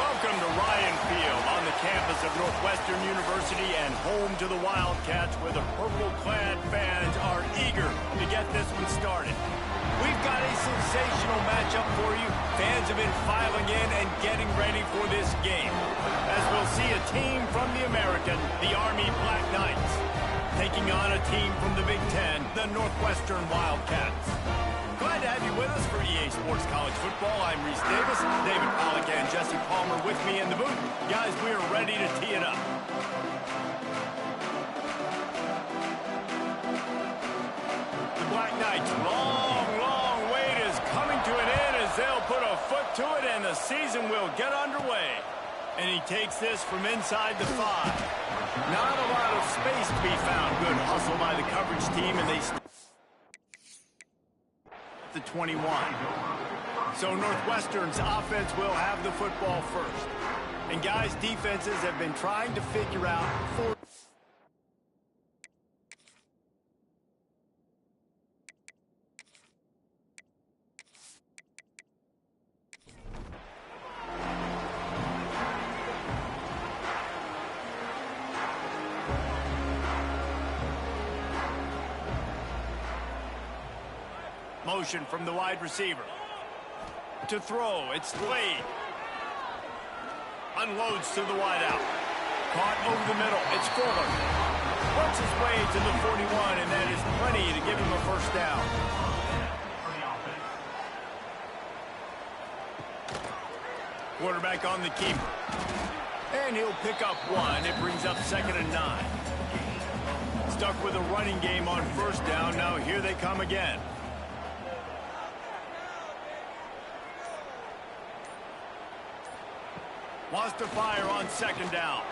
Welcome to Ryan Field on the campus of Northwestern University and home to the Wildcats, where the purple-clad fans are eager to get this one started. We've got a sensational matchup for you. Fans have been filing in and getting ready for this game, as we'll see a team from the American, the Army Black Knights, taking on a team from the Big Ten, the Northwestern Wildcats. Glad to have you with us for EA Sports College Football. I'm Reese Davis, David Pollack and Jesse Palmer with me in the booth. Guys, we are ready to tee it up. The Black Knights' long wait is coming to an end as they'll put a foot to it and the season will get underway. And he takes this from inside the 5. Not a lot of space to be found. Good hustle by the coverage team, and they the 21. So Northwestern's offense will have the football first. And guys, defenses have been trying to figure out motion from the wide receiver. To throw, it's Slade. Unloads to the wideout. Caught over the middle, it's Fuller. Works his way to the 41, and that is plenty to give him a first down. Quarterback on the keeper. And he'll pick up 1. It brings up 2nd and 9. Stuck with a running game on first down. Now here they come again. Wants to fire on 2nd down.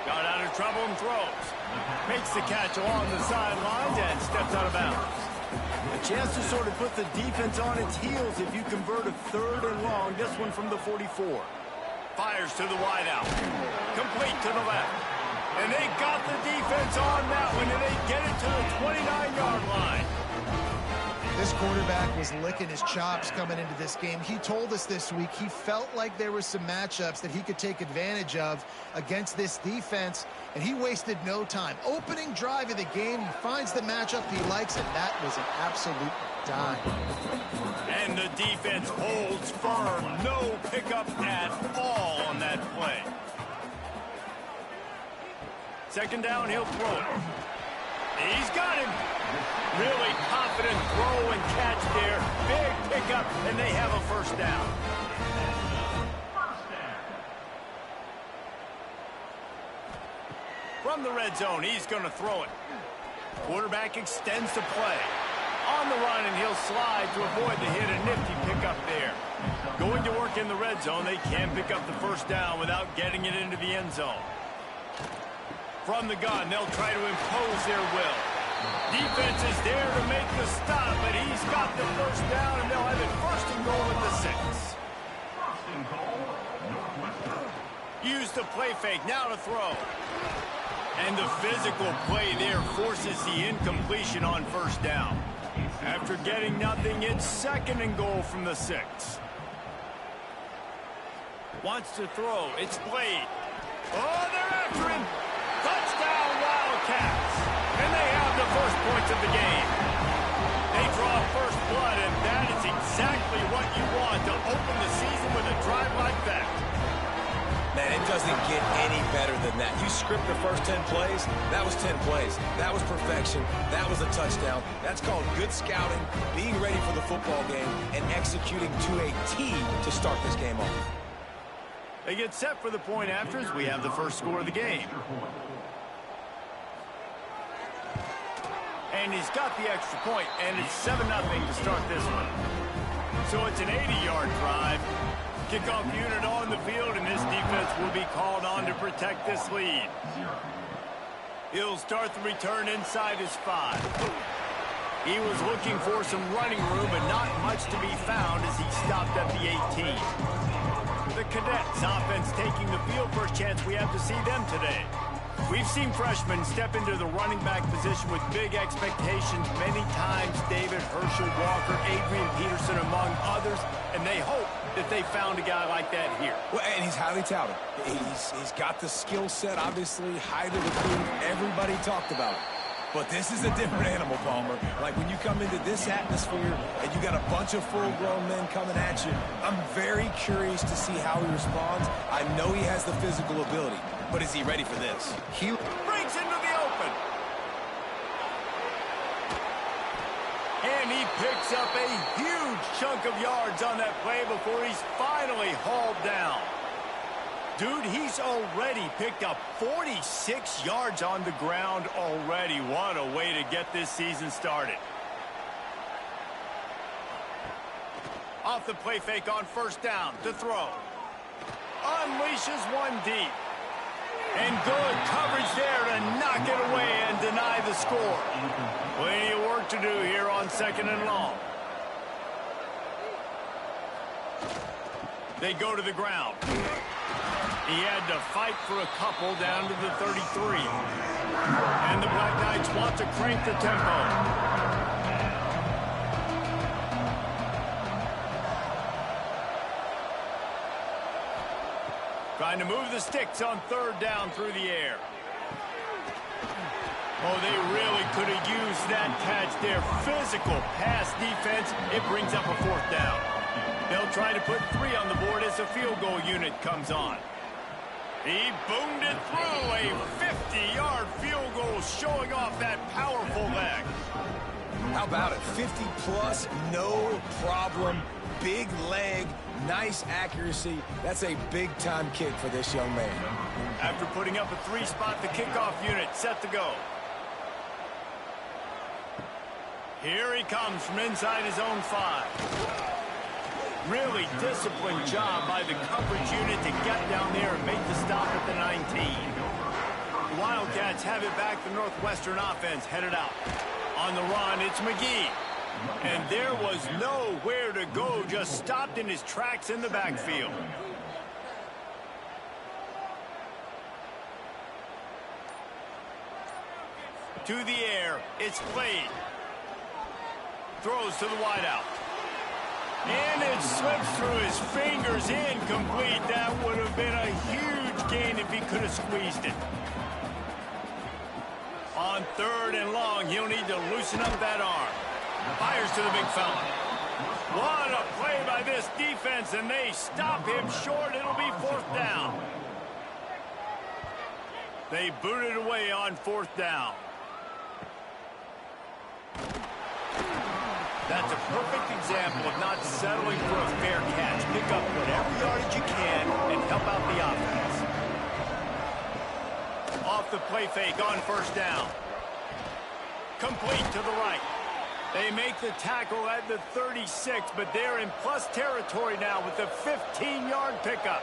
Got out of trouble and throws. Makes the catch along the sidelines and steps out of bounds. A chance to sort of put the defense on its heels if you convert a 3rd and long. This one from the 44. Fires to the wideout. Complete to the left. And they got the defense on that one, and they get it to the 29-yard line. This quarterback was licking his chops coming into this game. He told us this week he felt like there were some matchups that he could take advantage of against this defense, and he wasted no time. Opening drive of the game, he finds the matchup he likes, and that was an absolute dime. And the defense holds firm. No pickup at all on that play. 2nd down, he'll throw it. He's got him. Really confident throw and catch there. Big pickup, and they have a first down. From the red zone, he's going to throw it. Quarterback extends the play. On the run, and he'll slide to avoid the hit. A nifty pickup there. Going to work in the red zone, they can pick up the first down without getting it into the end zone. From the gun, they'll try to impose their will. Defense is there to make the stop, but he's got the first down, and they'll have it 1st and goal at the 6. Use the play fake, now to throw. And the physical play there forces the incompletion on first down. After getting nothing, it's 2nd and goal from the 6. Wants to throw, it's Blade. Oh, they're after him! Touchdown, Wildcats! And they have the first points of the game. They draw first blood, and that is exactly what you want to open the season with a drive like that. Man, it doesn't get any better than that. You script the first 10 plays, that was 10 plays. That was perfection. That was a touchdown. That's called good scouting, being ready for the football game, and executing to a T to start this game off. They get set for the point after as we have the first score of the game. And he's got the extra point, and it's 7-0 to start this one. So it's an 80-yard drive. Kickoff unit on the field, and this defense will be called on to protect this lead. He'll start the return inside his 5. He was looking for some running room, but not much to be found as he stopped at the 18. The Cadets offense taking the field. First chance we have to see them today. We've seen freshmen step into the running back position with big expectations many times. David, Herschel, Walker, Adrian Peterson, among others, and they hope that they found a guy like that here. Well, and he's highly touted. He's got the skill set, obviously, highly recruited. Everybody talked about it. But this is a different animal, Palmer. Like, when you come into this atmosphere and you got a bunch of full-grown men coming at you, I'm very curious to see how he responds. I know he has the physical ability, but is he ready for this? He breaks into the open. And he picks up a huge chunk of yards on that play before he's finally hauled down. Dude, he's already picked up 46 yards on the ground already. What a way to get this season started. Off the play fake on first down to throw. Unleashes one deep. And good coverage there to knock it away and deny the score. Plenty of work to do here on 2nd and long. They go to the ground. He had to fight for a couple down to the 33. And the Black Knights want to crank the tempo. Trying to move the sticks on 3rd down through the air. Oh, they really could have used that catch there. Physical pass defense. It brings up a 4th down. They'll try to put 3 on the board as the field goal unit comes on. He boomed it through. A 50-yard field goal showing off that powerful leg. How about it? 50-plus, no problem. Big leg, nice accuracy. That's a big-time kick for this young man. After putting up a 3-spot, the kickoff unit set to go. Here he comes from inside his own 5. Really disciplined job by the coverage unit to get down there and make the stop at the 19. The Wildcats have it back. The Northwestern offense headed out. On the run, it's McGee. And there was nowhere to go, just stopped in his tracks in the backfield. To the air, it's played. Throws to the wideout. And it slips through his fingers, incomplete. That would have been a huge gain if he could have squeezed it. On 3rd and long, he'll need to loosen up that arm. Fires to the big fella. What a play by this defense, and they stop him short. It'll be 4th down. They boot it away on 4th down. That's a perfect example of not settling for a fair catch. Pick up whatever yardage you can and help out the offense. Off the play fake on 1st down. Complete to the right. They make the tackle at the 36, but they're in plus territory now with the 15-yard pickup.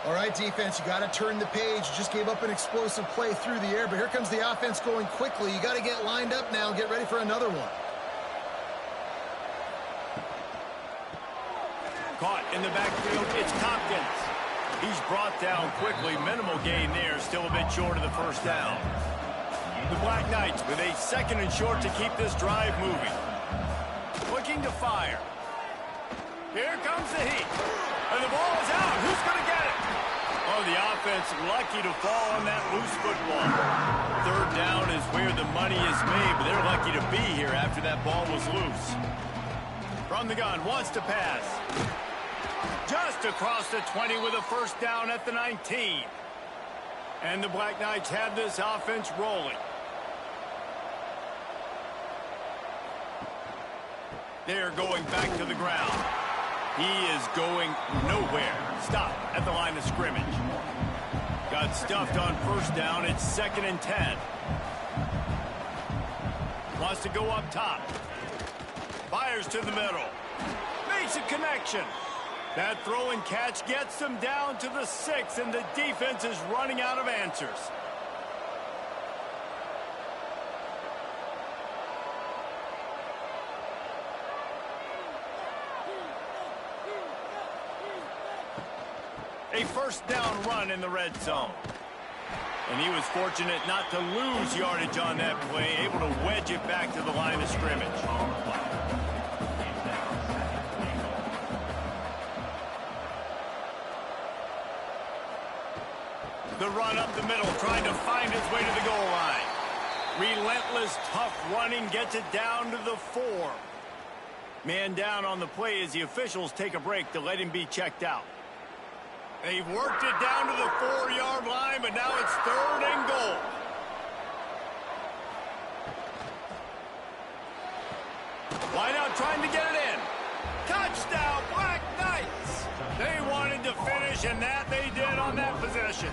All right, defense, you got to turn the page. You just gave up an explosive play through the air, but here comes the offense going quickly. You got to get lined up now and get ready for another one. Caught in the backfield, it's Tompkins. He's brought down quickly. Minimal gain there, still a bit short of the 1st down. The Black Knights with a 2nd and short to keep this drive moving. Looking to fire. Here comes the heat. And the ball is out. Who's going to get it? Oh, the offense lucky to fall on that loose football. 3rd down is where the money is made, but they're lucky to be here after that ball was loose. From the gun, wants to pass. Just across the 20 with a 1st down at the 19. And the Black Knights have this offense rolling. They're going back to the ground. He is going nowhere. Stop at the line of scrimmage. Got stuffed on 1st down. It's 2nd and 10. Wants to go up top. Fires to the middle. Makes a connection. That throw and catch gets them down to the 6, and the defense is running out of answers. A 1st down run in the red zone. And he was fortunate not to lose yardage on that play, able to wedge it back to the line of scrimmage. run up the middle, trying to find his way to the goal line. Relentless, tough running gets it down to the 4. Man down on the play as the officials take a break to let him be checked out. They've worked it down to the 4-yard line, but now it's 3rd and goal. Line out trying to get it in. Touchdown, Black Knights! They wanted to finish, and that they did on that possession.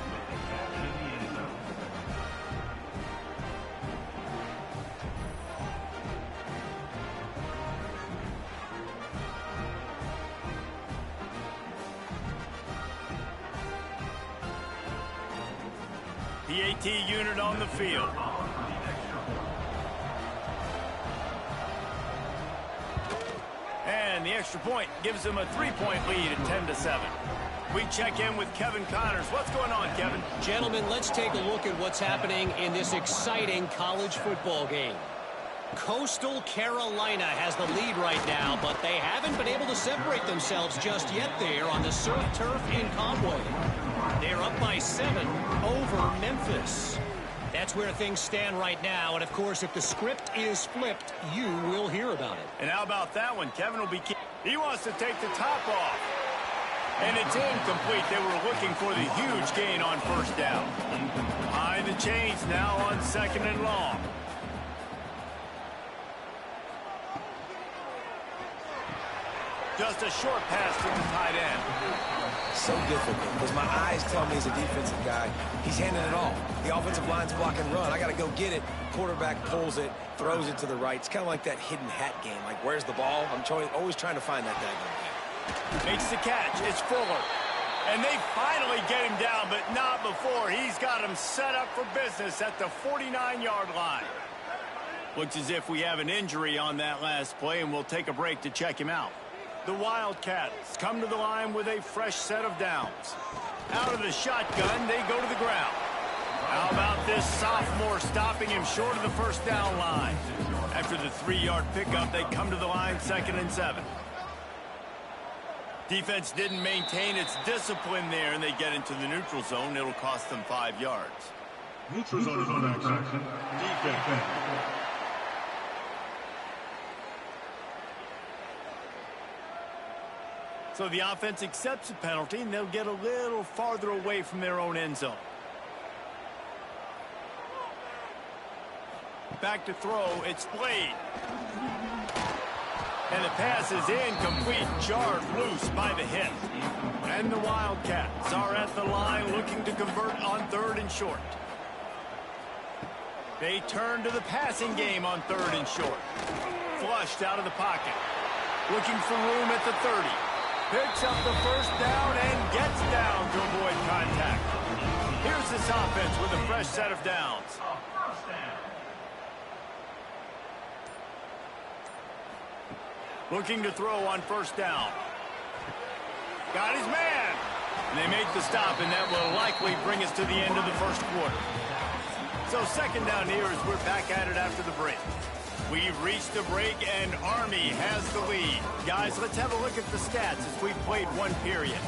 The AT unit on the field. And the extra point gives them a 3-point lead at 10-7. We check in with Kevin Connors. What's going on, Kevin? Gentlemen, let's take a look at what's happening in this exciting college football game. Coastal Carolina has the lead right now, but they haven't been able to separate themselves just yet there on the surf turf in Conway. They're up by 7 over Memphis. That's where things stand right now, and of course, if the script is flipped, you will hear about it. And how about that one? Kevin will be... He wants to take the top off. And it's incomplete. They were looking for the huge gain on 1st down. Behind the chains now on 2nd and long. Just a short pass to the tight end. So difficult because my eyes tell me as a defensive guy, he's handing it all. The offensive line's blocking run. I got to go get it. Quarterback pulls it, throws it to the right. It's kind of like that hidden hat game. Like, where's the ball? I'm always trying to find that daggone. Makes the catch. It's Fuller. And they finally get him down, but not before. He's got him set up for business at the 49-yard line. Looks as if we have an injury on that last play, and we'll take a break to check him out. The Wildcats come to the line with a fresh set of downs. Out of the shotgun, they go to the ground. How about this sophomore stopping him short of the 1st down line? After the 3-yard pickup, they come to the line 2nd and 7. Defense didn't maintain its discipline there, and they get into the neutral zone. It'll cost them 5 yards. Neutral zone is on action. Defense. So the offense accepts a penalty, and they'll get a little farther away from their own end zone. Back to throw, it's Blade. And the pass is incomplete, jarred loose by the hit. And the Wildcats are at the line looking to convert on 3rd and short. They turn to the passing game on 3rd and short. Flushed out of the pocket. Looking for room at the 30. Picks up the 1st down and gets down to avoid contact. Here's this offense with a fresh set of downs. Looking to throw on 1st down. Got his man. And they make the stop, and that will likely bring us to the end of the 1st quarter. So 2nd down here as we're back at it after the break. We've reached the break, and Army has the lead. Guys, let's have a look at the stats as we've played 1 period.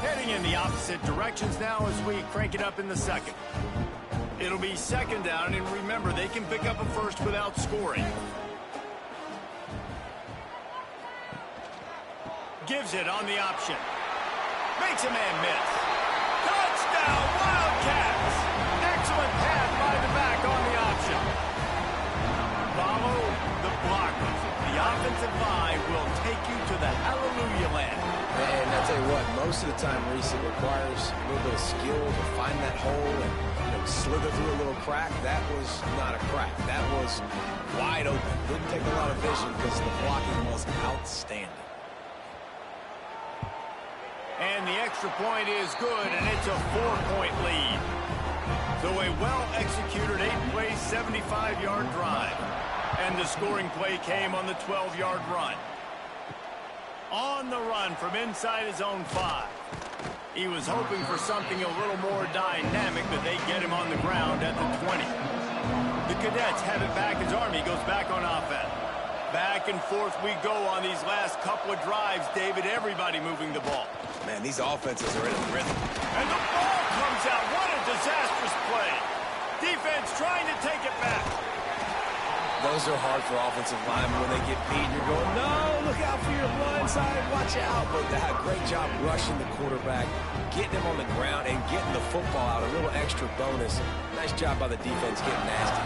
Heading in the opposite directions now as we crank it up in the 2nd. It'll be 2nd down, and remember, they can pick up a 1st without scoring. Gives it on the option. Makes a man miss. Touchdown, Wildcats! Excellent pass by the back on the option. Follow the blockers. The offensive line will take you to the hallelujah land. And I'll tell you what, most of the time, Reese, it requires a little bit of skill to find that hole and slither through a little crack. That was not a crack. That was wide open. Didn't take a lot of vision because the blocking was outstanding. And the extra point is good, and it's a 4-point lead. So a well-executed 8-play, 75-yard drive. And the scoring play came on the 12-yard run. On the run from inside his own 5. He was hoping for something a little more dynamic, but they get him on the ground at the 20. The Cadets have it back as Army goes back on offense. Back and forth we go on these last couple of drives, David. Everybody moving the ball. Man, these offenses are in a rhythm. And the ball comes out. What a disastrous play. Defense trying to take it back. Those are hard for offensive linemen when they get beat. You're going, no, look out for your blind side. Watch out. But they had a great job rushing the quarterback, getting him on the ground, and getting the football out. A little extra bonus. Nice job by the defense getting nasty.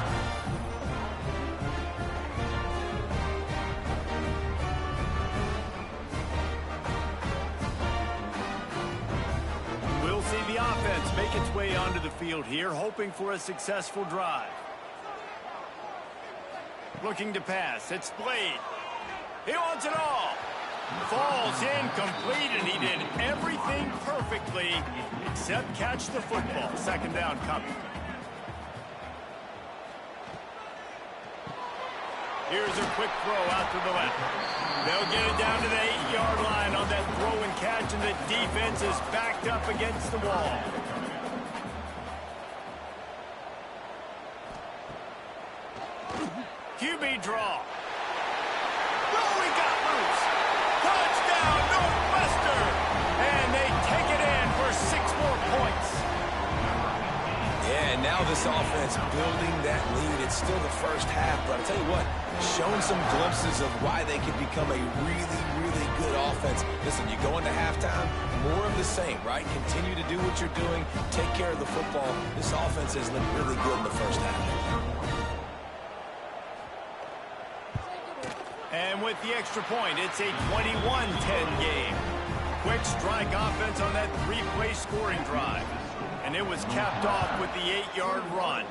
The offense make its way onto the field here, hoping for a successful drive. Looking to pass. It's Blade. He wants it all. Falls incomplete, and he did everything perfectly except catch the football. Second down coming. Here's a quick throw out to the left. They'll get it down to the 8-yard line on that throw and catch, and the defense is backed up against the wall. QB draw. Oh, he got loose. Touchdown, Northwestern! And they take it in for 6 more points. Yeah, and now this offense building that lead. It's still the first half, but I'll tell you what, showing some glimpses of why they could become a really, really good offense. Listen, you go into halftime, more of the same, right? Continue to do what you're doing, take care of the football. This offense has looked really good in the first half. And with the extra point, it's a 21-10 game. Quick strike offense on that 3-play scoring drive. And it was capped off with the 8-yard run.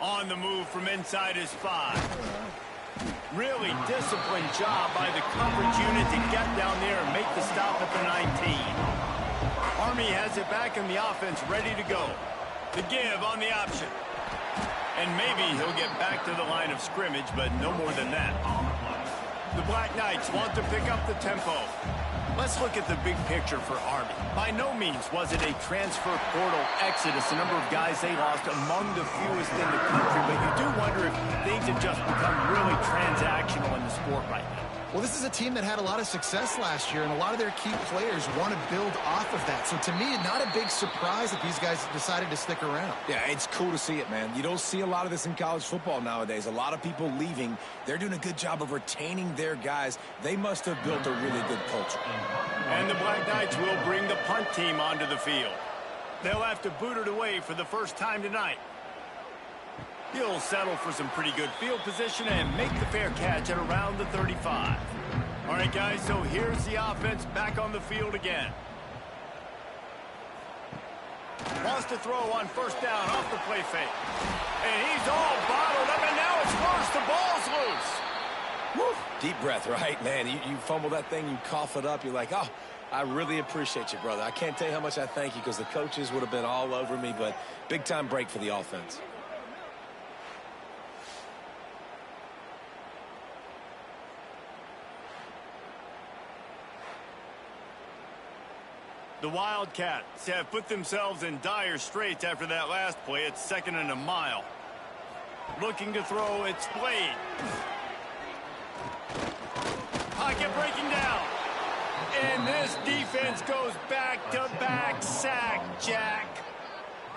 On the move from inside his 5. Really disciplined job by the coverage unit to get down there and make the stop at the 19. Army has it back in the offense, ready to go. The give on the option. And maybe he'll get back to the line of scrimmage, but no more than that. The Black Knights want to pick up the tempo. Let's look at the big picture for Army. By no means was it a transfer portal exodus, the number of guys they lost among the fewest in the country, but you do wonder if things have just become really transactional in the sport right now. Well, this is a team that had a lot of success last year, and a lot of their key players want to build off of that. So to me, not a big surprise that these guys decided to stick around. Yeah, it's cool to see it, man. You don't see a lot of this in college football nowadays. A lot of people leaving. They're doing a good job of retaining their guys. They must have built a really good culture. And the Black Knights will bring the punt team onto the field. They'll have to boot it away for the first time tonight. He'll settle for some pretty good field position and make the fair catch at around the 35. All right, guys, so here's the offense back on the field again. Wants to throw on first down off the play fake. And he's all bottled up, and now it's worse. The ball's loose. Woo. Deep breath, right? Man, you fumble that thing, you cough it up, you're like, oh, I really appreciate you, brother. I can't tell you how much I thank you because the coaches would have been all over me, but big-time break for the offense. The Wildcats have put themselves in dire straits after that last play. It's 2nd and a mile. Looking to throw, it's Blade. Pocket breaking down. And this defense goes back-to-back sack, Jack.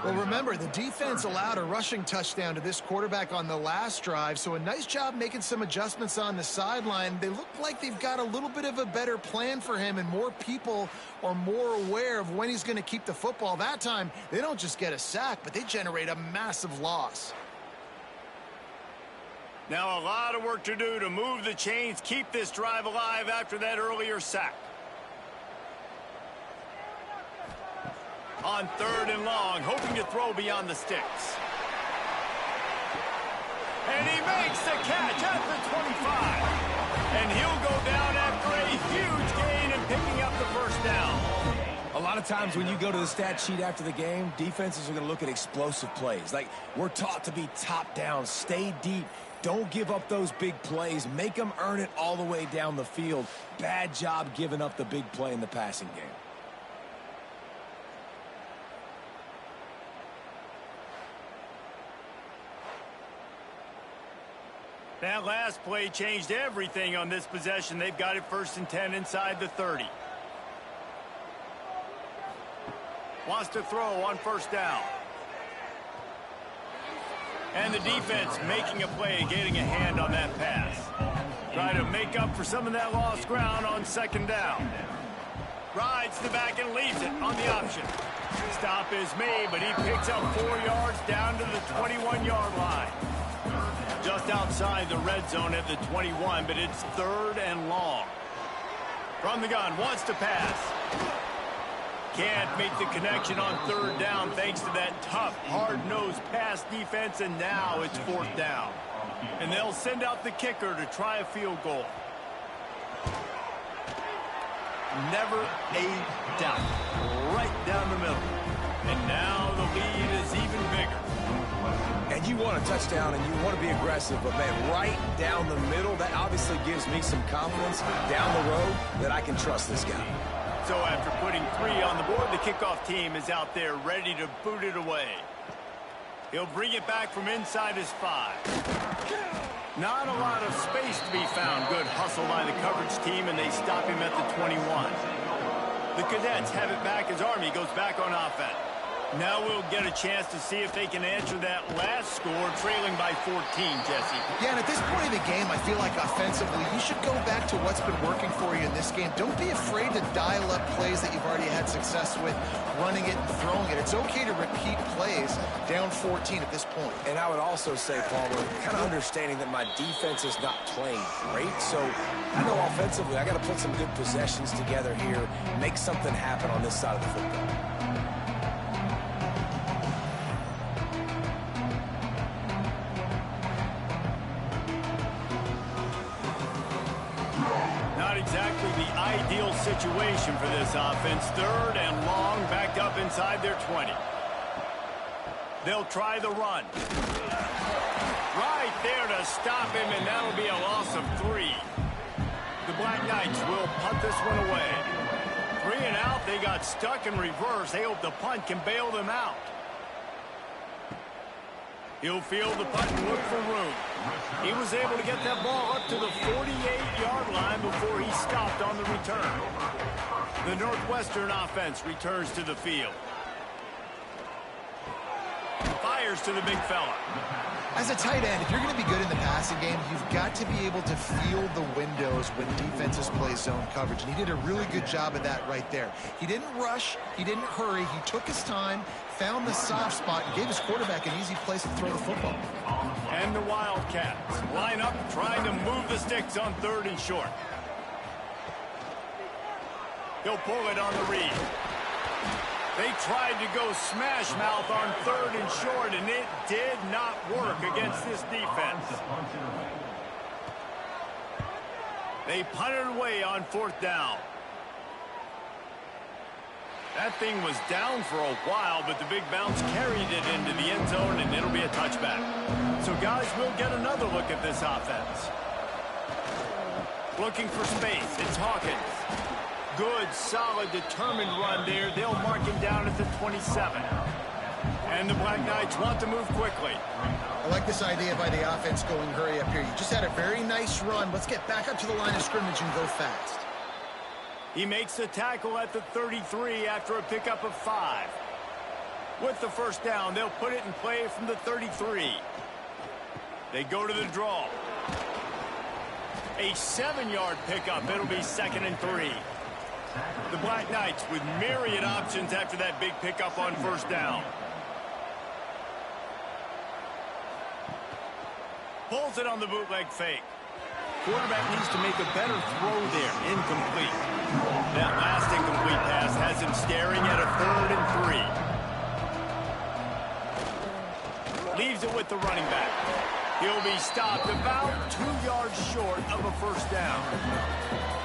Well, remember, the defense allowed a rushing touchdown to this quarterback on the last drive, so a nice job making some adjustments on the sideline. They look like they've got a little bit of a better plan for him, and more people are more aware of when he's going to keep the football. That time, they don't just get a sack, but they generate a massive loss. Now a lot of work to do to move the chains, keep this drive alive after that earlier sack. On 3rd and long, hoping to throw beyond the sticks. And he makes the catch at the 25. And he'll go down after a huge gain and picking up the first down. A lot of times when you go to the stat sheet after the game, defenses are going to look at explosive plays. Like, we're taught to be top down, stay deep. Don't give up those big plays. Make them earn it all the way down the field. Bad job giving up the big play in the passing game. That last play changed everything on this possession. They've got it 1st and 10 inside the 30. Wants to throw on 1st down. And the defense making a play, getting a hand on that pass. Try to make up for some of that lost ground on 2nd down. Rides the back and leaves it on the option. Stop is made, but he picks up 4 yards down to the 21-yard line. Just outside the red zone at the 21, but it's 3rd and long. From the gun, wants to pass. Can't make the connection on 3rd down thanks to that tough, hard-nosed pass defense, and now it's 4th down. And they'll send out the kicker to try a field goal. Never a doubt. Right down the middle. And now the lead is even bigger. And you want a touchdown and you want to be aggressive, but man, right down the middle, that obviously gives me some confidence down the road that I can trust this guy. So after putting 3 on the board, the kickoff team is out there ready to boot it away. He'll bring it back from inside his 5. Not a lot of space to be found. Good hustle by the coverage team, and they stop him at the 21. The Cadets have it back as Army goes back on offense. Now we'll get a chance to see if they can answer that last score, trailing by 14, Jesse. Yeah, and at this point in the game, I feel like offensively, you should go back to what's been working for you in this game. Don't be afraid to dial up plays that you've already had success with, running it and throwing it. It's okay to repeat plays down 14 at this point. And I would also say, Palmer, kind of understanding that my defense is not playing great, so I know offensively I got to put some good possessions together here, make something happen on this side of the football. Exactly the ideal situation for this offense. 3rd and long, backed up inside their 20. They'll try the run. Right there to stop him, and that'll be a loss of 3. The Black Knights will punt this one away. 3 and out, they got stuck in reverse. They hope the punt can bail them out. He'll field the punt and look for room. He was able to get that ball up to the 48-yard line before he stopped on the return. The Northwestern offense returns to the field. Fires to the big fella. As a tight end, if you're going to be good in the passing game, you've got to be able to feel the windows when defenses play zone coverage. And he did a really good job of that right there. He didn't rush. He didn't hurry. He took his time, found the soft spot, and gave his quarterback an easy place to throw the football. And the Wildcats line up trying to move the sticks on 3rd and short. He'll pull it on the read. They tried to go smash mouth on 3rd and short, and it did not work against this defense. They punted away on 4th down. That thing was down for a while, but the big bounce carried it into the end zone, and it'll be a touchback. So, guys, we'll get another look at this offense. Looking for space. It's Hawkins. Good, solid, determined run there. They'll mark him down at the 27. And the Black Knights want to move quickly. I like this idea by the offense going hurry up here. You just had a very nice run. Let's get back up to the line of scrimmage and go fast. He makes the tackle at the 33 after a pickup of 5. With the 1st down, they'll put it in play from the 33. They go to the draw. A 7-yard pickup. It'll be 2nd and 3. The Black Knights with myriad options after that big pickup on 1st down. Pulls it on the bootleg fake. Quarterback needs to make a better throw there. Incomplete. That last incomplete pass has him staring at a 3rd and 3. Leaves it with the running back. He'll be stopped about 2 yards short of a 1st down.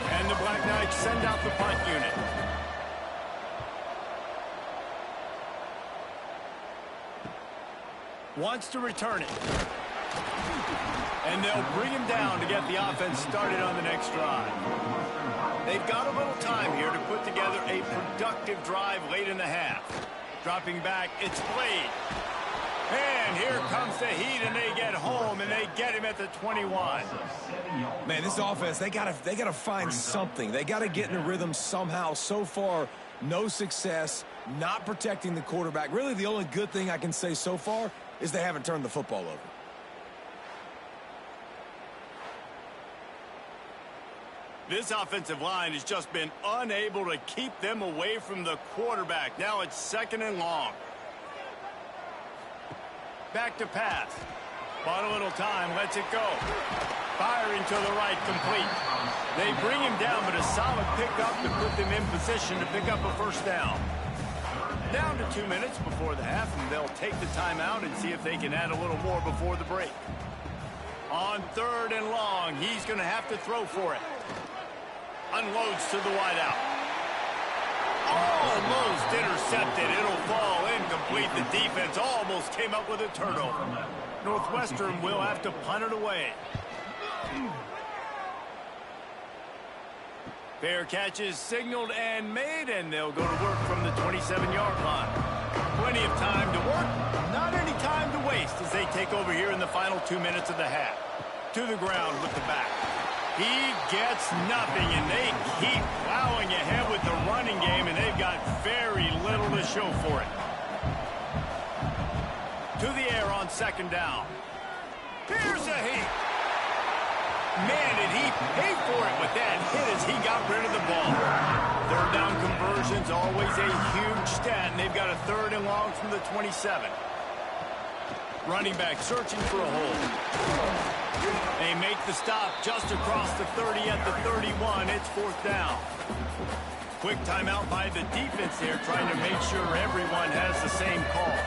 And the Black Knights send out the punt unit. Wants to return it. And they'll bring him down to get the offense started on the next drive. They've got a little time here to put together a productive drive late in the half. Dropping back, it's Blade. And here comes the heat, and they get home, and they get him at the 21. Man, this offense, they gotta find something. They gotta get in a rhythm somehow. So far, no success, not protecting the quarterback. Really, the only good thing I can say so far is they haven't turned the football over. This offensive line has just been unable to keep them away from the quarterback. Now it's 2nd and long. Back to pass. Bought a little time, lets it go. Firing to the right, complete. They bring him down, but a solid pickup to put them in position to pick up a 1st down. Down to 2 minutes before the half, and they'll take the timeout and see if they can add a little more before the break. On 3rd and long, he's going to have to throw for it. Unloads to the wideout. Almost intercepted. It'll fall incomplete. The defense almost came up with a turnover. Northwestern will have to punt it away. Fair catch is signaled and made, and they'll go to work from the 27-yard line. Plenty of time to work, not any time to waste as they take over here in the final 2 minutes of the half. To the ground with the back. He gets nothing, and they keep plowing ahead with the running game, and they've got very little to show for it. To the air on 2nd down. Here's a heat. Man, did he pay for it with that hit as he got rid of the ball. 3rd down conversion's always a huge stat, and they've got a 3rd and long from the 27. Running back searching for a hole. They make the stop just across the 30 at the 31. It's 4th down. Quick timeout by the defense there, trying to make sure everyone has the same call.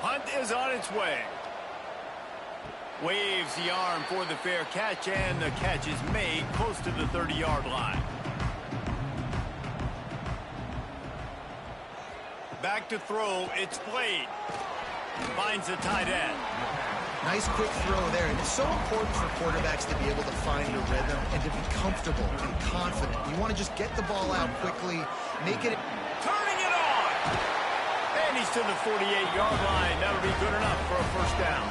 Hunt is on its way. Waves the arm for the fair catch, and the catch is made close to the 30-yard line. Back to throw, it's Blade. Finds the tight end. Nice quick throw there, and it's so important for quarterbacks to be able to find a rhythm and to be comfortable and confident. You want to just get the ball out quickly, make it... Turning it on! And he's to the 48-yard line. That'll be good enough for a 1st down.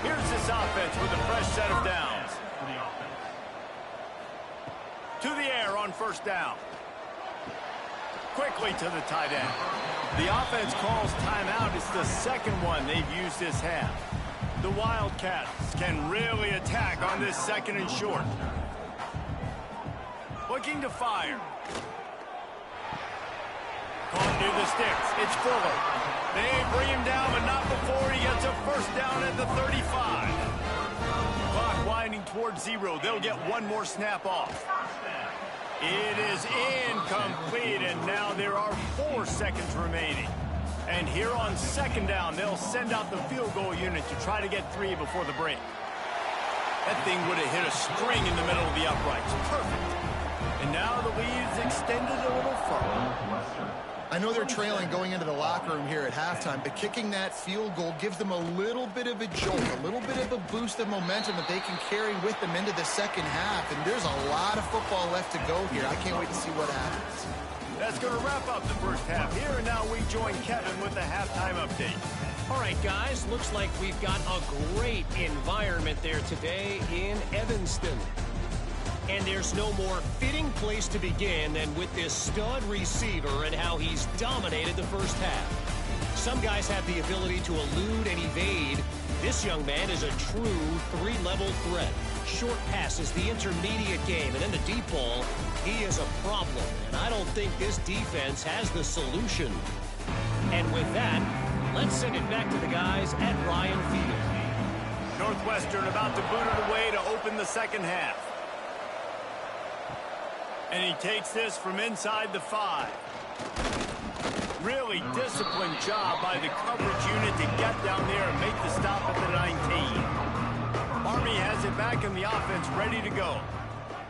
Here's this offense with a fresh set of downs. To the air on 1st down. Quickly to the tight end. The offense calls timeout. It's the 2nd one they've used this half. The Wildcats can really attack on this 2nd and short. Looking to fire. Caught near the sticks. It's Fuller. They bring him down, but not before he gets a 1st down at the 35. Clock winding towards 0. They'll get one more snap off. It is incomplete, and now there are 4 seconds remaining. And here on 2nd down, they'll send out the field goal unit to try to get 3 before the break. That thing would have hit a string in the middle of the uprights. Perfect. And now the lead is extended a little further. I know they're trailing going into the locker room here at halftime, but kicking that field goal gives them a little bit of a jolt, a little bit of a boost of momentum that they can carry with them into the 2nd half. And there's a lot of football left to go here. I can't wait to see what happens. That's going to wrap up the 1st half here, and now we join Kevin with the halftime update. All right, guys, looks like we've got a great environment there today in Evanston. And there's no more fitting place to begin than with this stud receiver and how he's dominated the 1st half. Some guys have the ability to elude and evade. This young man is a true 3-level threat. Short passes, the intermediate game, and then the deep ball, he is a problem. And I don't think this defense has the solution. And with that, let's send it back to the guys at Ryan Field. Northwestern about to boot it away to open the 2nd half. And he takes this from inside the 5. Really disciplined job by the coverage unit to get down there and make the stop at the 19. Army has it back in the offense ready to go.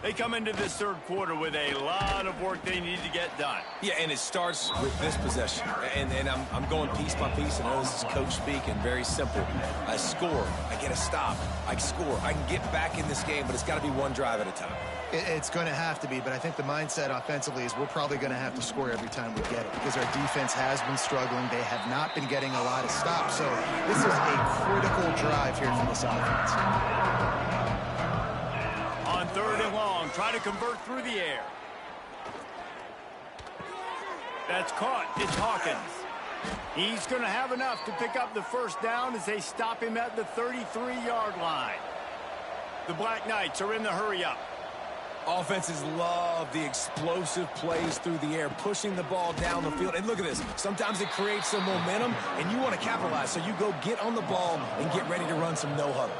They come into this 3rd quarter with a lot of work they need to get done. Yeah, and it starts with this possession. And I'm going piece by piece. I know this is coach speak and very simple. I score. I get a stop. I score. I can get back in this game, but it's got to be one drive at a time. It's going to have to be, but I think the mindset offensively is we're probably going to have to score every time we get it because our defense has been struggling. They have not been getting a lot of stops, so this is a critical drive here for this offense. On 3rd and long, try to convert through the air. That's caught. It's Hawkins. He's going to have enough to pick up the first down as they stop him at the 33-yard line. The Black Knights are in the hurry-up. Offenses love the explosive plays through the air, pushing the ball down the field. And look at this. Sometimes it creates some momentum, and you want to capitalize. So you go get on the ball and get ready to run some no-huddle.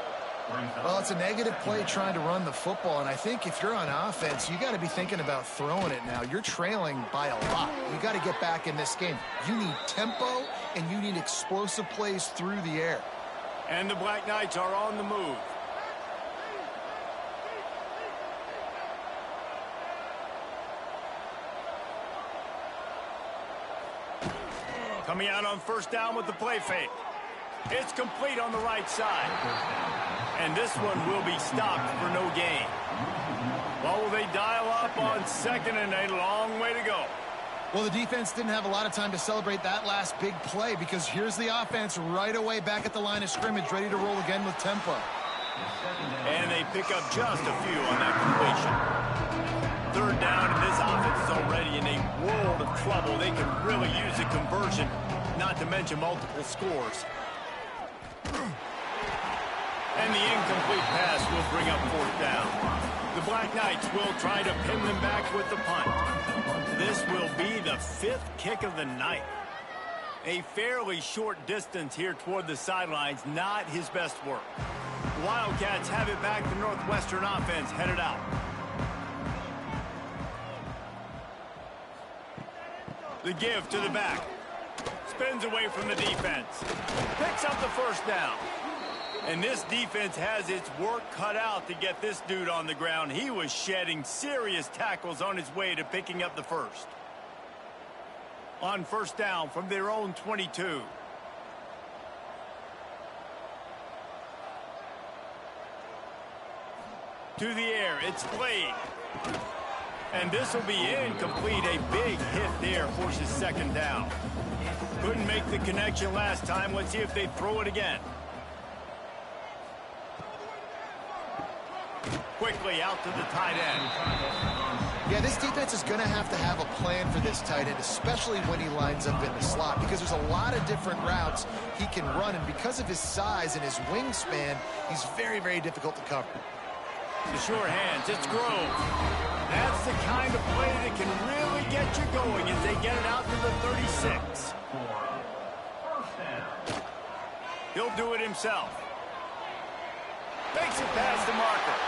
Well, it's a negative play trying to run the football, and I think if you're on offense, you got to be thinking about throwing it now. You're trailing by a lot. You got to get back in this game. You need tempo, and you need explosive plays through the air. And the Black Knights are on the move. Coming out on 1st down with the play fake. It's complete on the right side. And this one will be stopped for no gain. Well, will they dial up on 2nd and a long way to go? Well, the defense didn't have a lot of time to celebrate that last big play because here's the offense right away back at the line of scrimmage, ready to roll again with tempo. And they pick up just a few on that completion. 3rd down, and this offense is already in a world of trouble. They can really use a conversion, not to mention multiple scores. And the incomplete pass will bring up 4th down. The Black Knights will try to pin them back with the punt. This will be the 5th kick of the night. A fairly short distance here toward the sidelines, not his best work. Wildcats have it back. The Northwestern offense headed out. The give to the back. Spins away from the defense. Picks up the 1st down. And this defense has its work cut out to get this dude on the ground. He was shedding serious tackles on his way to picking up the 1st. On 1st down from their own 22. To the air, it's Blade. And this will be incomplete. A big hit there forces 2nd down. Couldn't make the connection last time. Let's see if they throw it again. Quickly out to the tight end. Yeah, this defense is going to have a plan for this tight end, especially when he lines up in the slot, because there's a lot of different routes he can run, and because of his size and his wingspan, he's very, very difficult to cover. The short hands, it's Grove. That's the kind of play that can really get you going as they get it out to the 36. He'll do it himself. Makes it past the marker.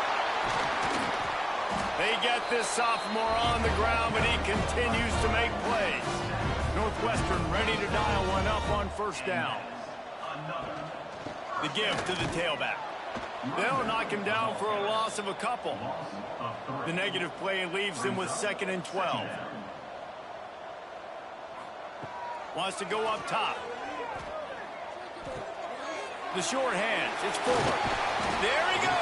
They get this sophomore on the ground, but he continues to make plays. Northwestern ready to dial one up on 1st down. The give to the tailback. They'll knock him down for a loss of a couple. The negative play leaves them with 2nd and 12. Wants to go up top. The short hands. It's forward. There he goes.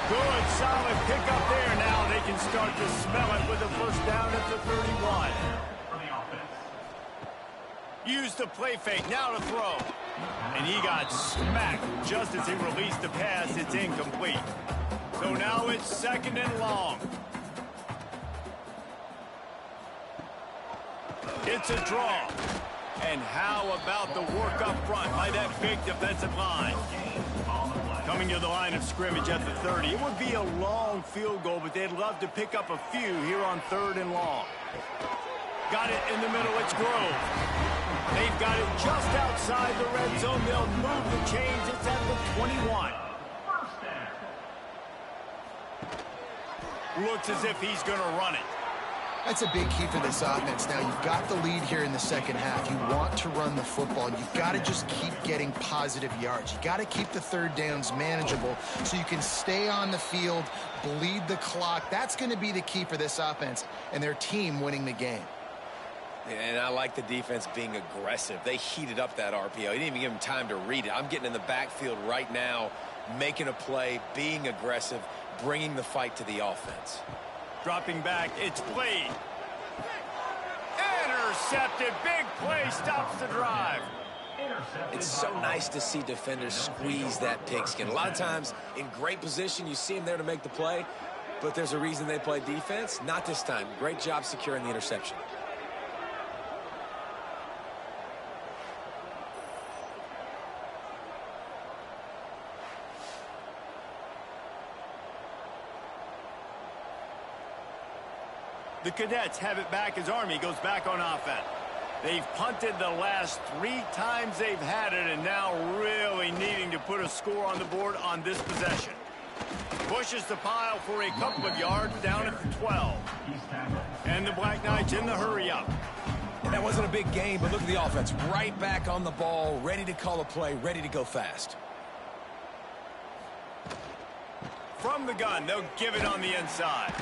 Good, solid pickup there. Now they can start to smell it with a 1st down at the 31. Use the play fake. Now to throw. And he got smacked just as he released the pass. It's incomplete. So now it's 2nd and long. It's a draw. And how about the work up front by that big defensive line? Coming to the line of scrimmage at the 30. It would be a long field goal, but they'd love to pick up a few here on 3rd and long. Got it in the middle. It's Grove. They've got it just outside the red zone. They'll move the chains. It's at the 21. Looks as if he's going to run it. That's a big key for this offense. Now, you've got the lead here in the 2nd half. You want to run the football. You've got to just keep getting positive yards. You got to keep the 3rd downs manageable so you can stay on the field, bleed the clock. That's going to be the key for this offense and their team winning the game. And I like the defense being aggressive. They heated up that RPO. He didn't even give him time to read it. I'm getting in the backfield right now, making a play, being aggressive, bringing the fight to the offense. Dropping back, it's played. Intercepted, big play, stops the drive. It's so nice to see defenders squeeze that pigskin. A lot of times, in great position, you see them there to make the play, but there's a reason they play defense. Not this time. Great job securing the interception. The Cadets have it back as Army goes back on offense. They've punted the last 3 times they've had it, and now really needing to put a score on the board on this possession. Pushes the pile for a couple of yards down at the 12. And the Black Knights in the hurry-up. And that wasn't a big game, but look at the offense. Right back on the ball, ready to call a play, ready to go fast. From the gun, they'll give it on the inside.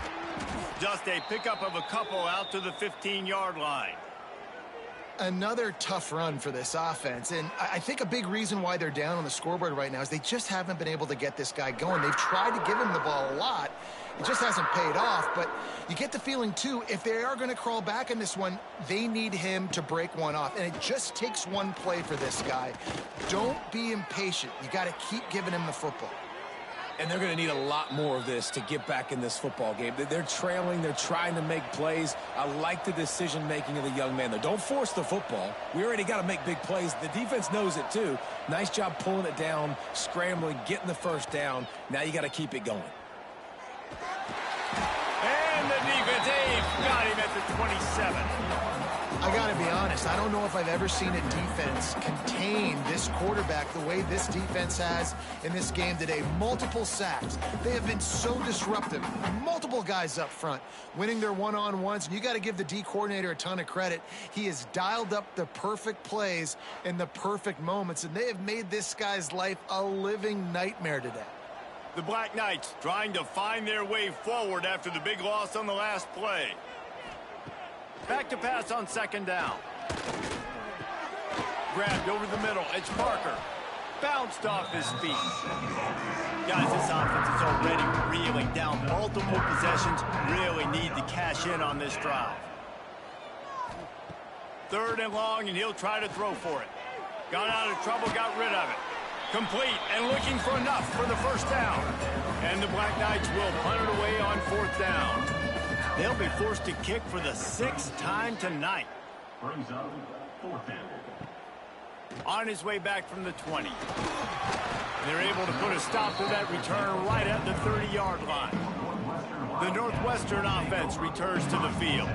Just a pickup of a couple out to the 15-yard line. Another tough run for this offense, and I think a big reason why they're down on the scoreboard right now is they just haven't been able to get this guy going. They've tried to give him the ball a lot. It just hasn't paid off, but you get the feeling, too, if they are going to crawl back in this one, they need him to break one off, and it just takes one play for this guy. Don't be impatient. You got to keep giving him the football. And they're going to need a lot more of this to get back in this football game. They're trailing. They're trying to make plays. I like the decision-making of the young man, though. Don't force the football. We already got to make big plays. The defense knows it, too. Nice job pulling it down, scrambling, getting the first down. Now you got to keep it going. And the defense, they've got him at the 27. I got to be honest, I don't know if I've ever seen a defense contain this quarterback the way this defense has in this game today. Multiple sacks. They have been so disruptive. Multiple guys up front, winning their one-on-ones. And you got to give the D coordinator a ton of credit. He has dialed up the perfect plays in the perfect moments, and they have made this guy's life a living nightmare today. The Black Knights trying to find their way forward after the big loss on the last play. Back to pass on second down. Grabbed over the middle. It's Parker. Bounced off his feet. Guys, this offense is already reeling down. Multiple possessions. Really need to cash in on this drive. 3rd and long, and he'll try to throw for it. Got out of trouble, got rid of it. Complete and looking for enough for the first down. And the Black Knights will punt it away on 4th down. They'll be forced to kick for the 6th time tonight. Brings up 4th down. On his way back from the 20. They're able to put a stop to that return right at the 30-yard line. The Northwestern offense returns to the field.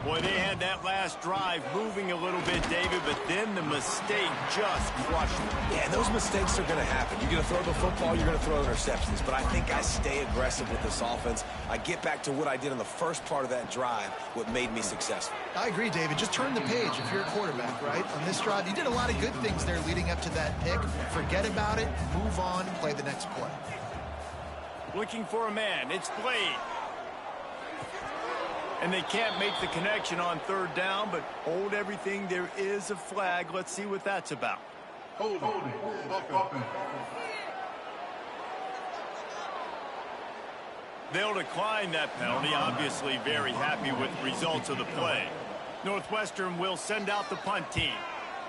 Boy, they had that last drive moving a little bit, David, but then the mistake just crushed them. Yeah, those mistakes are going to happen. You're going to throw the football, you're going to throw interceptions. But I think I stay aggressive with this offense. I get back to what I did in the first part of that drive, what made me successful. I agree, David. Just turn the page if you're a quarterback, right? On this drive, you did a lot of good things there leading up to that pick. Forget about it, move on, play the next play. Looking for a man. It's Blade. And they can't make the connection on 3rd down, but hold everything. There is a flag. Let's see what that's about. Holding. Offense. They'll decline that penalty. Obviously very happy with the results of the play. Northwestern will send out the punt team.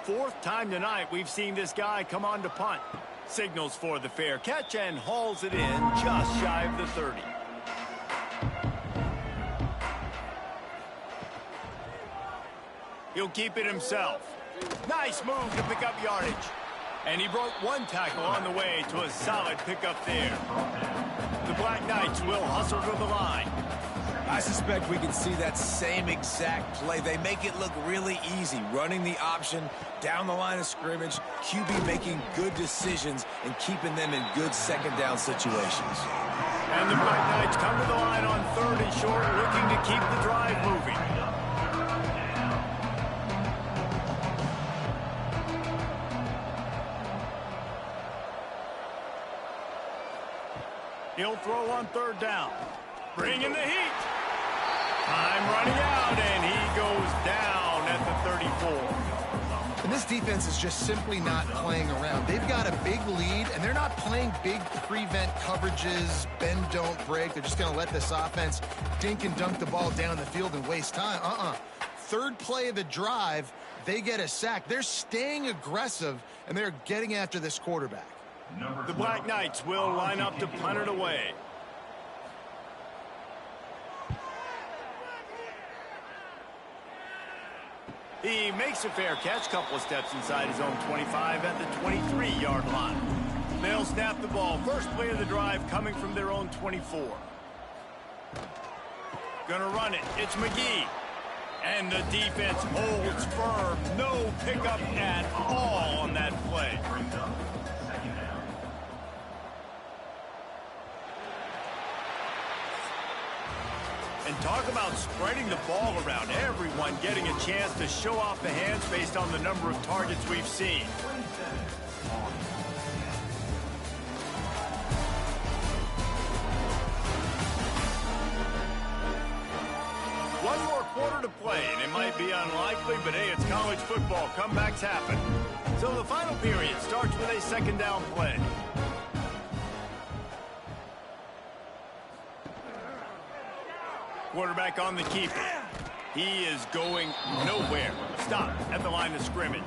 4th time tonight we've seen this guy come on to punt. Signals for the fair catch and hauls it in just shy of the 30. He'll keep it himself. Nice move to pick up yardage. And he broke one tackle on the way to a solid pickup there. The Black Knights will hustle to the line. I suspect we can see that same exact play. They make it look really easy, running the option down the line of scrimmage, QB making good decisions and keeping them in good 2nd down situations. And the Black Knights come to the line on 3rd and short, looking to keep the drive moving. He'll throw on 3rd down. Bring in the heat. Time running out, and he goes down at the 34. And this defense is just simply not playing around. They've got a big lead, and they're not playing big prevent coverages, bend, don't break. They're just going to let this offense dink and dunk the ball down the field and waste time. Third play of the drive, they get a sack. They're staying aggressive, and they're getting after this quarterback. The Black Knights will line up to punt it away. He makes a fair catch, couple of steps inside his own 25 at the 23-yard line. They'll snap the ball. First play of the drive coming from their own 24. Gonna run it. It's McGee. And the defense holds firm. No pickup at all on that play. And talk about spreading the ball around. Everyone getting a chance to show off the hands based on the number of targets we've seen. One more quarter to play, and it might be unlikely, but hey, it's college football. Comebacks happen. So the final period starts with a second down play. Quarterback on the keeper. He is going nowhere. Stop at the line of scrimmage.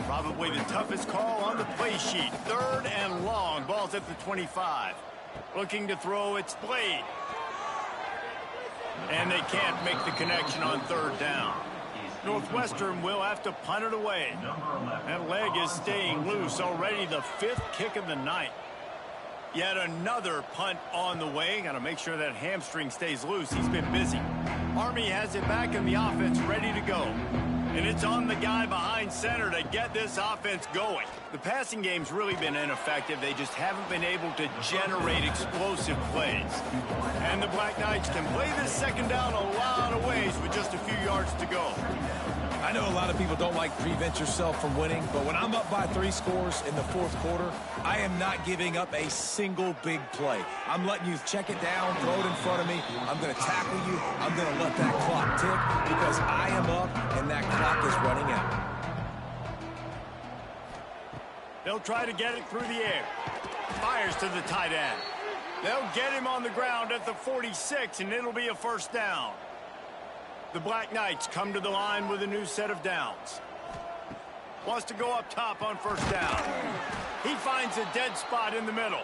Probably the toughest call on the play sheet. Third and long. Ball's at the 25. Looking to throw. It's Blade. And they can't make the connection on third down. Northwestern will have to punt it away. That leg is staying loose. Already the fifth kick of the night. Yet another punt on the way. Got to make sure that hamstring stays loose. He's been busy. Army has it back in the offense, ready to go. And it's on the guy behind center to get this offense going. The passing game's really been ineffective. They just haven't been able to generate explosive plays. And the Black Knights can play this second down a lot of ways with just a few yards to go. I know a lot of people don't like prevent yourself from winning, but when I'm up by 3 scores in the fourth quarter, I am not giving up a single big play. I'm letting you check it down, throw it in front of me. I'm going to tackle you. I'm going to let that clock tick because I am up and that clock is running out. They'll try to get it through the air. Fires to the tight end. They'll get him on the ground at the 46, and it'll be a first down. The Black Knights come to the line with a new set of downs. Wants to go up top on first down. He finds a dead spot in the middle.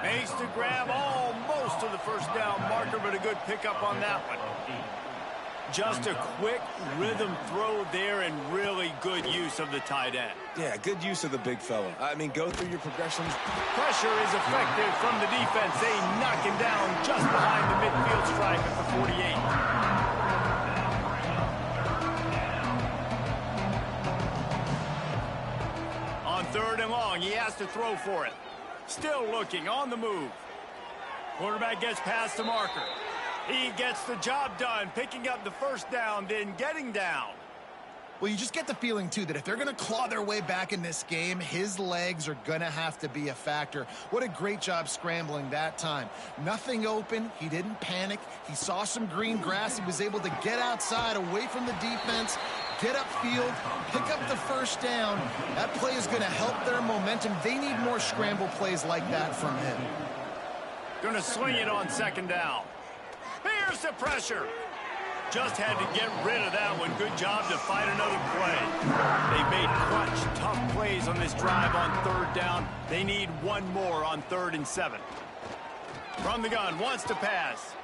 Makes the grab almost to the first down marker, but a good pickup on that one. Just a quick rhythm throw there and really good use of the tight end. Yeah, good use of the big fella. I mean, go through your progressions. Pressure is effective from the defense. They knock him down just behind the midfield stripe at the 48. On third and long, he has to throw for it. Still looking, on the move. Quarterback gets past the marker. He gets the job done, picking up the first down, then getting down. Well, you just get the feeling, too, that if they're going to claw their way back in this game, his legs are going to have to be a factor. What a great job scrambling that time. Nothing open. He didn't panic. He saw some green grass. He was able to get outside, away from the defense, get upfield, pick up the first down. That play is going to help their momentum. They need more scramble plays like that from him. Going to swing it on second down. Here's the pressure. Just had to get rid of that one. Good job to fight another play. They made clutch, tough plays on this drive on third down. They need one more on 3rd and 7. From the gun, wants to pass.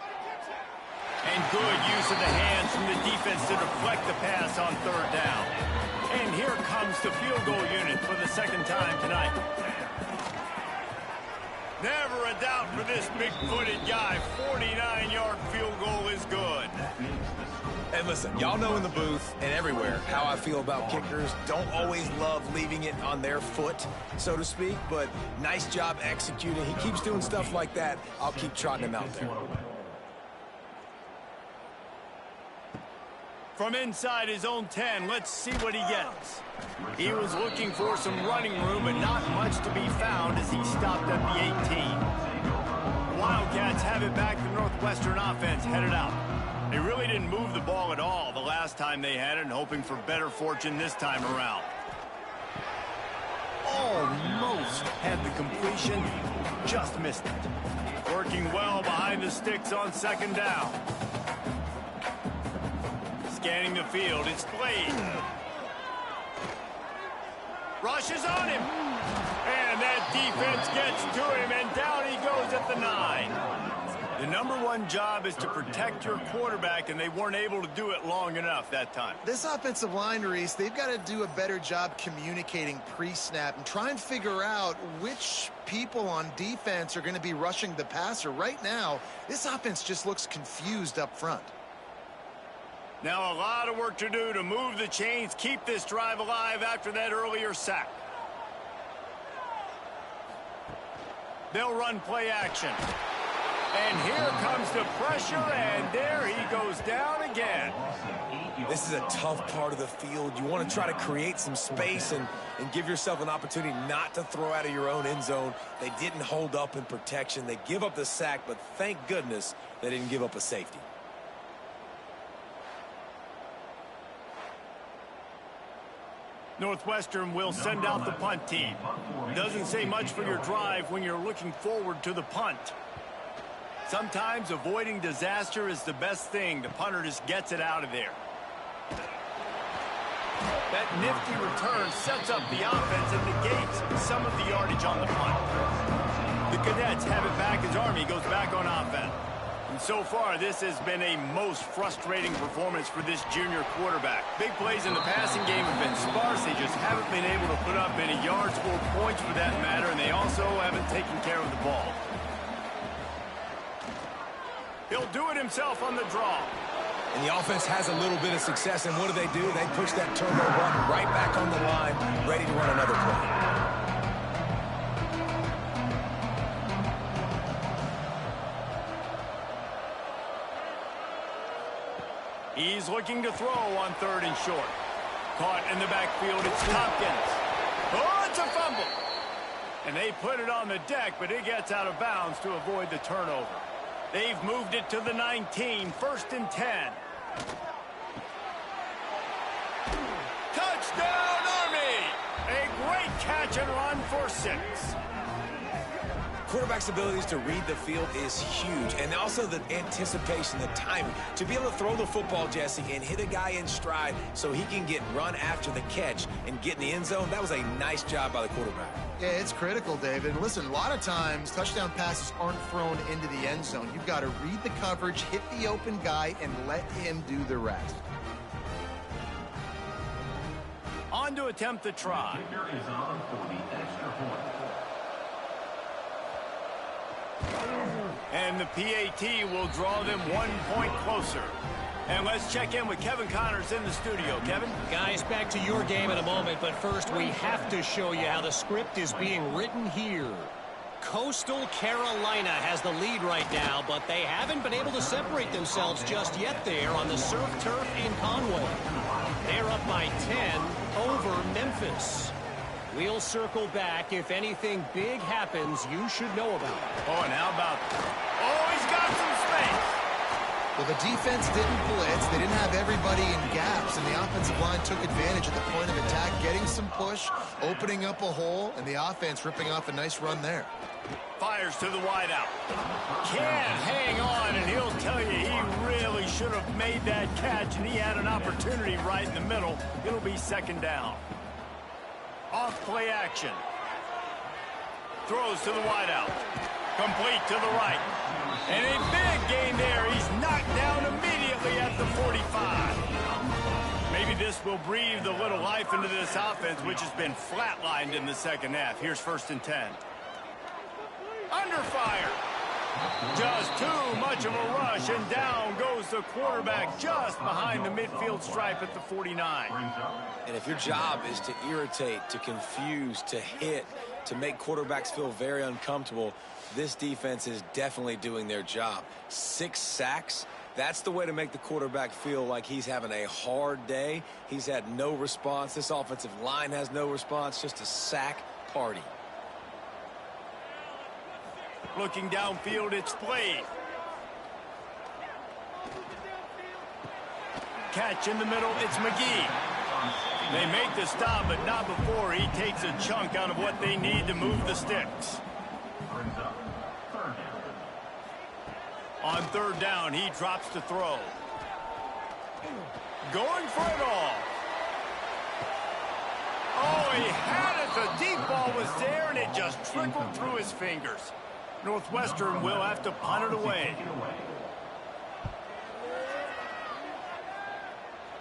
And good use of the hands from the defense to deflect the pass on 3rd down. And here comes the field goal unit for the second time tonight. Never a doubt for this big-footed guy. 49-yard field goal is good. And listen, y'all know in the booth and everywhere how I feel about kickers. Don't always love leaving it on their foot, so to speak, but nice job executing. He keeps doing stuff like that. I'll keep trotting him out there. From inside his own 10, let's see what he gets. He was looking for some running room, but not much to be found as he stopped at the 18. Wildcats have it back. The Northwestern offense headed out. They really didn't move the ball at all the last time they had it, and hoping for better fortune this time around. Almost had the completion, just missed it. Working well behind the sticks on second down. Scanning the field, it's Blade. Rushes on him. And that defense gets to him, and down he goes at the 9. The #1 job is to protect your quarterback, and they weren't able to do it long enough that time. This offensive line, Reese, they've got to do a better job communicating pre-snap and try and figure out which people on defense are going to be rushing the passer. Right now, this offense just looks confused up front. Now a lot of work to do to move the chains, keep this drive alive after that earlier sack. They'll run play action. And here comes the pressure, and there he goes down again. This is a tough part of the field. You want to try to create some space and give yourself an opportunity not to throw out of your own end zone. They didn't hold up in protection. They give up the sack, but thank goodness they didn't give up a safety. Northwestern will send out the punt team. Doesn't say much for your drive when you're looking forward to the punt. Sometimes avoiding disaster is the best thing. The punter just gets it out of there. That nifty return sets up the offense and negates some of the yardage on the punt. The Cadets have it back as Army goes back on offense. And so far, this has been a most frustrating performance for this junior quarterback. Big plays in the passing game have been sparse. They just haven't been able to put up any yards or points for that matter, and they also haven't taken care of the ball. He'll do it himself on the draw. And the offense has a little bit of success, and what do? They push that turbo button right back on the line, ready to run another play. He's looking to throw on 3rd and short. Caught in the backfield, it's Tompkins. Oh, it's a fumble. And they put it on the deck, but it gets out of bounds to avoid the turnover. They've moved it to the 19, 1st and 10. Touchdown, Army! A great catch and run for 6. Quarterback's abilities to read the field is huge, and also the anticipation, the timing. To be able to throw the football, Jesse, and hit a guy in stride so he can get run after the catch and get in the end zone, that was a nice job by the quarterback. Yeah, it's critical, David. Listen, a lot of times touchdown passes aren't thrown into the end zone. You've got to read the coverage, hit the open guy, and let him do the rest. On to attempt the try. Kicker is on for the extra point. And the PAT will draw them 1 point closer. And let's check in with Kevin Connors in the studio. Kevin? Guys, back to your game in a moment, but first we have to show you how the script is being written here. Coastal Carolina has the lead right now, but they haven't been able to separate themselves just yet there on the surf turf in Conway. They're up by 10 over Memphis. We'll circle back. If anything big happens, you should know about it. Oh, and how about... Oh, he's got some space. Well, the defense didn't blitz. They didn't have everybody in gaps, and the offensive line took advantage at the point of attack, getting some push, opening up a hole, and the offense ripping off a nice run there. Fires to the wideout. Can't hang on, and he'll tell you he really should have made that catch, and he had an opportunity right in the middle. It'll be 2nd down. Off play action. Throws to the wideout. Complete to the right. And a big gain there. He's knocked down immediately at the 45. Maybe this will breathe a little life into this offense, which has been flatlined in the 2nd half. Here's 1st and 10. Under fire. Just too much of a rush, and down goes the quarterback just behind the midfield stripe at the 49. And if your job is to irritate, to confuse, to hit, to make quarterbacks feel very uncomfortable, this defense is definitely doing their job. 6 sacks, that's the way to make the quarterback feel like he's having a hard day. He's had no response. This offensive line has no response, just a sack party. Looking downfield, it's Blade. Catch in the middle, it's McGee. They make the stop, but not before he takes a chunk out of what they need to move the sticks. On third down, he drops to throw. Going for it all. Oh, he had it. The deep ball was there, and it just trickled through his fingers. Northwestern will have to punt it away.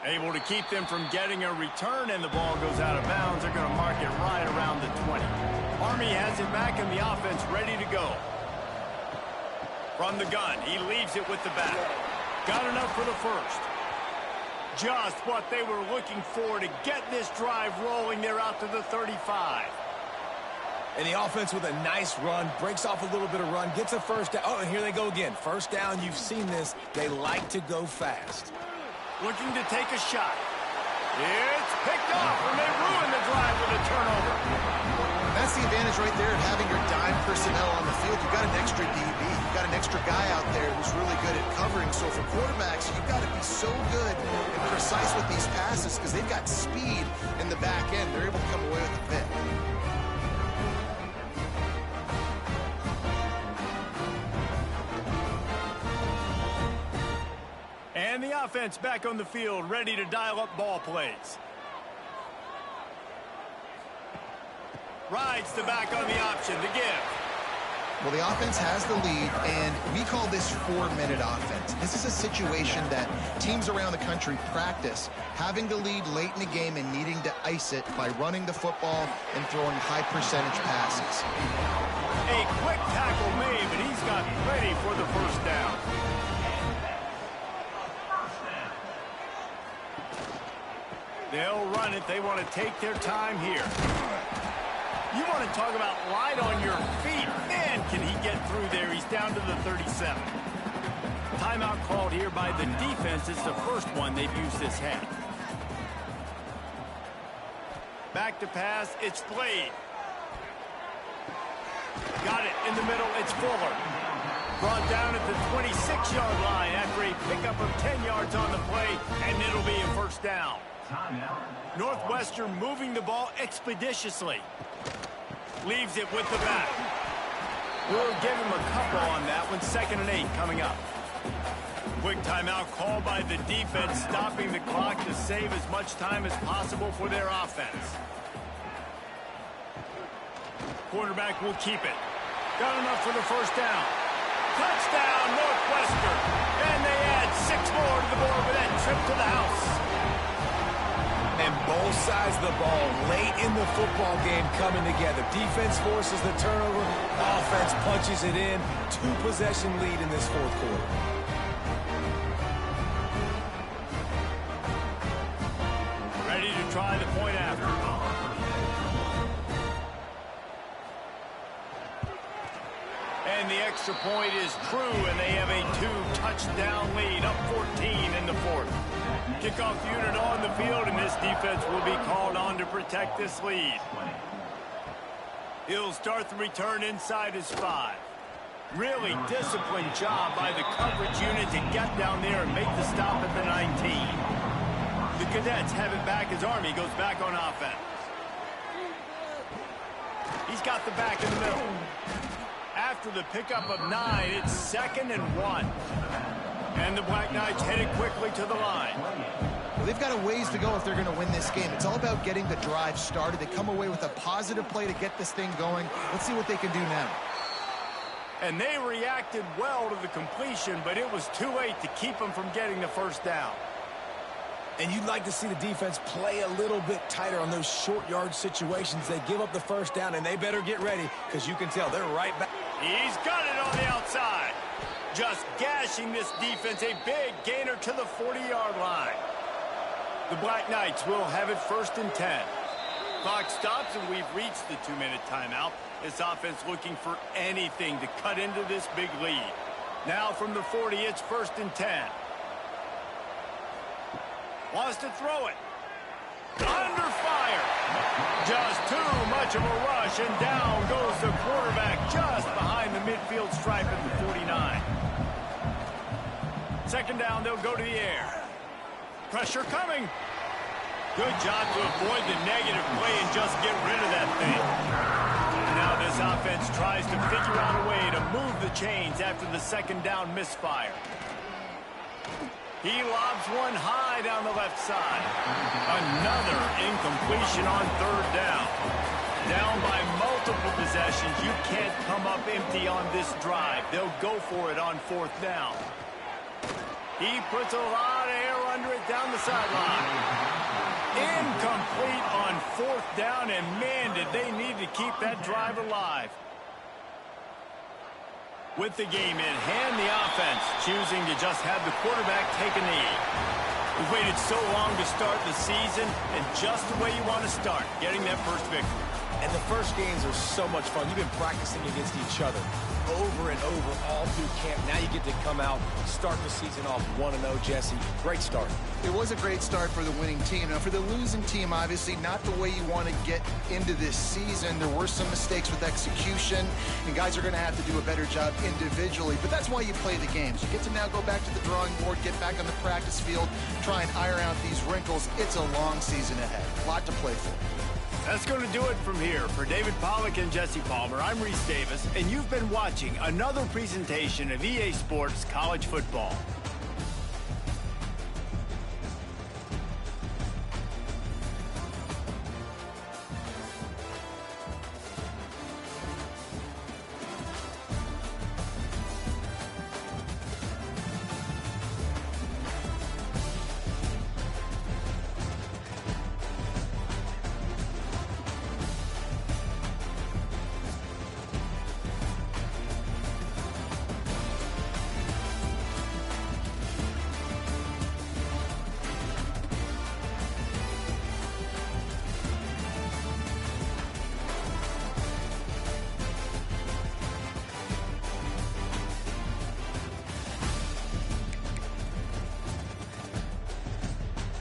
Able to keep them from getting a return, and the ball goes out of bounds. They're going to mark it right around the 20. Army has it back in the offense, ready to go. From the gun, he leaves it with the back. Got enough for the first. Just what they were looking for to get this drive rolling. They're out to the 35. And the offense with a nice run, breaks off a little bit of run, gets a first down. Oh, and here they go again. First down, you've seen this. They like to go fast. Looking to take a shot. It's picked off, and they ruin the drive with a turnover. That's the advantage right there of having your dime personnel on the field. You've got an extra DB. You've got an extra guy out there who's really good at covering. So for quarterbacks, you've got to be so good and precise with these passes because they've got speed in the back end. They're able to come away with a pick. And the offense back on the field, ready to dial up ball plays. Rides the back on the option to give. Well, the offense has the lead, and we call this 4-minute offense. This is a situation that teams around the country practice, having the lead late in the game and needing to ice it by running the football and throwing high-percentage passes. A quick tackle made, but he's got plenty for the first down. They'll run it. They want to take their time here. You want to talk about light on your feet. Man, can he get through there. He's down to the 37. Timeout called here by the defense. It's the first one they've used this half. Back to pass. It's Blade. Got it in the middle. It's Fuller. Brought down at the 26-yard line after a pickup of 10 yards on the play, and it'll be a first down. Northwestern moving the ball expeditiously. Leaves it with the back. We'll give him a couple on that one. 2nd and 8 coming up. Quick timeout called by the defense, stopping the clock to save as much time as possible for their offense. Quarterback will keep it. Got enough for the first down. Touchdown, Northwestern. And they add 6 more to the board with that trip to the house. And both sides of the ball late in the football game coming together. Defense forces the turnover. Offense punches it in. 2-possession lead in this fourth quarter. Ready to try the point after. And the extra point is true, and they have a 2-touchdown lead, up 14 in the fourth. Kickoff unit on the field, and this defense will be called on to protect this lead. He'll start the return inside his 5. Really disciplined job by the coverage unit to get down there and make the stop at the 19. The Cadets have it back as Army goes back on offense. He's got the back in the middle. After the pickup of 9, it's 2nd and 1. And the Black Knights headed quickly to the line. Well, they've got a ways to go if they're going to win this game. It's all about getting the drive started. They come away with a positive play to get this thing going. Let's see what they can do now. And they reacted well to the completion, but it was too late to keep them from getting the first down. And you'd like to see the defense play a little bit tighter on those short yard situations. They give up the first down, and they better get ready because you can tell they're right back. He's got it on the outside. Just gashing this defense, a big gainer to the 40-yard line. The Black Knights will have it 1st and 10. Clock stops, and we've reached the 2-minute timeout. This offense looking for anything to cut into this big lead. Now from the 40, it's 1st and 10. Wants to throw it. Under fire. Just too much of a rush, and down goes the quarterback just behind the midfield stripe at the 49. Second down, they'll go to the air. Pressure coming. Good job to avoid the negative play and just get rid of that thing. Now this offense tries to figure out a way to move the chains after the second down misfire. He lobs one high down the left side. Another incompletion on third down. Down by multiple possessions. You can't come up empty on this drive. They'll go for it on fourth down. He puts a lot of air under it down the sideline. Incomplete on fourth down, and man, did they need to keep that drive alive. With the game in hand, the offense choosing to just have the quarterback take a knee. We've waited so long to start the season, and just the way you want to start, getting that first victory. And the first games are so much fun. You've been practicing against each other over and over all through camp. Now you get to come out, start the season off 1-0, Jesse. Great start. It was a great start for the winning team. Now, for the losing team, obviously not the way you want to get into this season. There were some mistakes with execution, and guys are going to have to do a better job individually. But that's why you play the games. You get to now go back to the drawing board, get back on the practice field, try and iron out these wrinkles. It's a long season ahead. A lot to play for. That's going to do it from here. For David Pollack and Jesse Palmer, I'm Reese Davis, and you've been watching another presentation of EA Sports College Football.